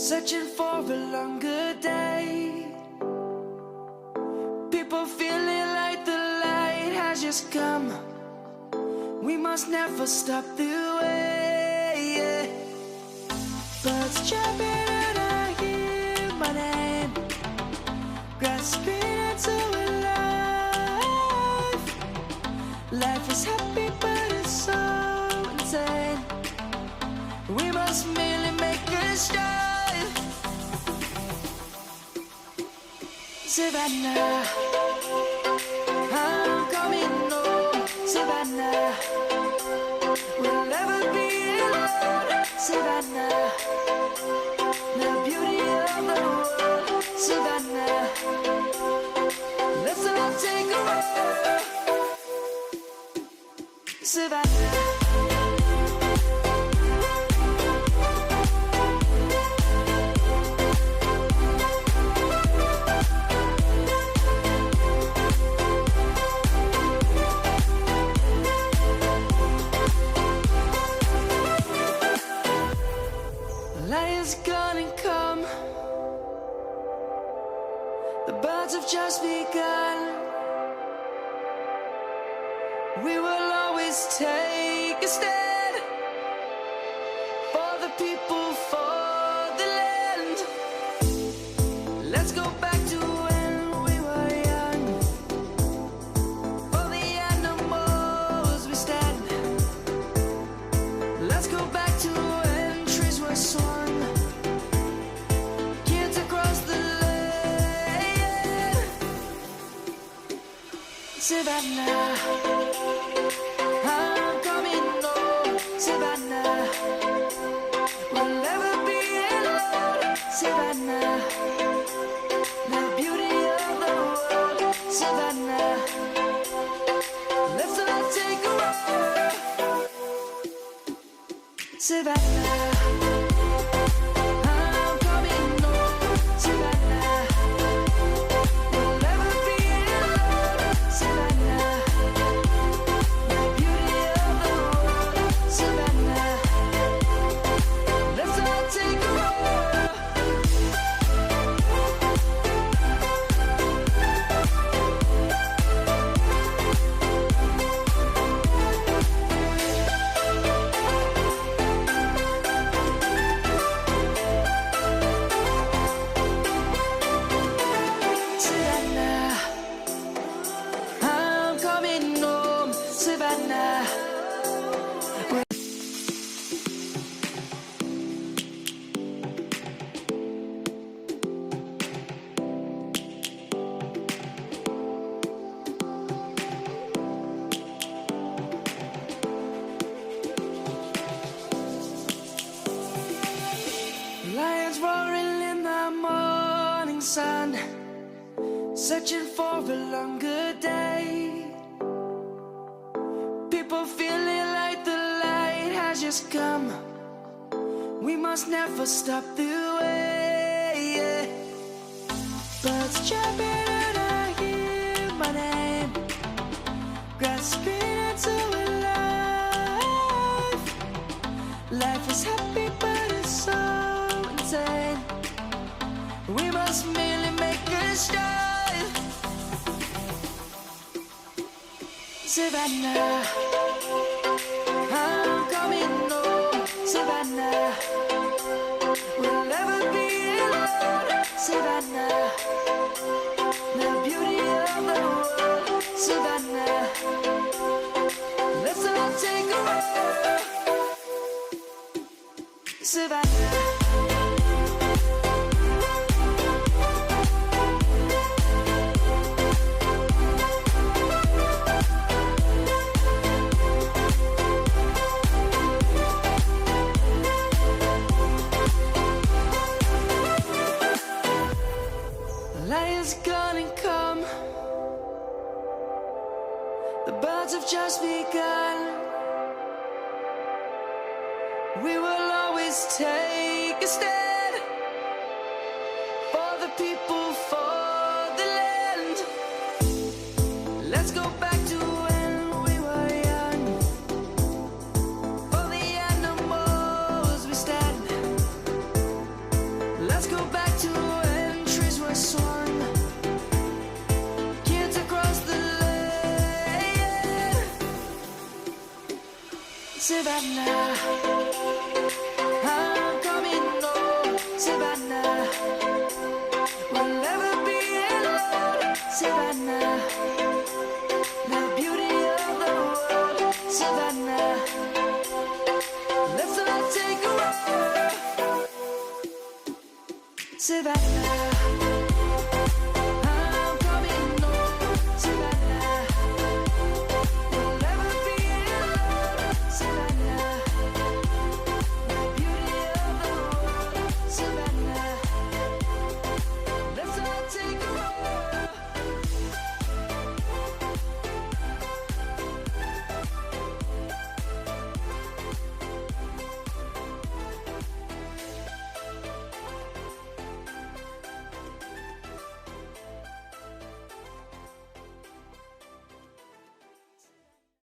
searching for a longer day. People feeling like the light has just come. We must never stop the way. Birds chirping and I hear my name, grasping into a life. Life is happy but it's so insane. We must merely make a start. Savannah, I'm coming home. Savannah, we'll never be alone. Savannah, the beauty of the world. Savannah, let's all take a ride. Savannah. Lion's gonna come. The birds have just begun. We will always take a stand for the people, for the land. Let's go back to when we were young. For the animals we stand. Let's go back to when trees were swung. Kids across the land. Savannah, I'm coming home. Savannah, we'll never be alone. Savannah, the beauty of the world. Savannah, let's all take a ride. Savannah, I'm coming home. Savannah, we'll never be alone. Savannah, the beauty of the world. Savannah, let's all take a ride. Savannah, I'm coming home. Savannah. Lions roaring in the morning sun, searching for a longer day. People feeling like the light has just come. We must never stop the way. Birds chirping and I hear my name, grasping into a life. Life is happy but it's so insane. We must merely make a start. Savannah, I'm coming home. Savannah, we'll never be alone. Savannah, the beauty of the world. Savannah, let's all take a ride. Savannah. Lion's gonna come. The birds have just begun. We will always take a stand for the people, for the land. Let's go back to when we were young. For the animals we stand. Savannah.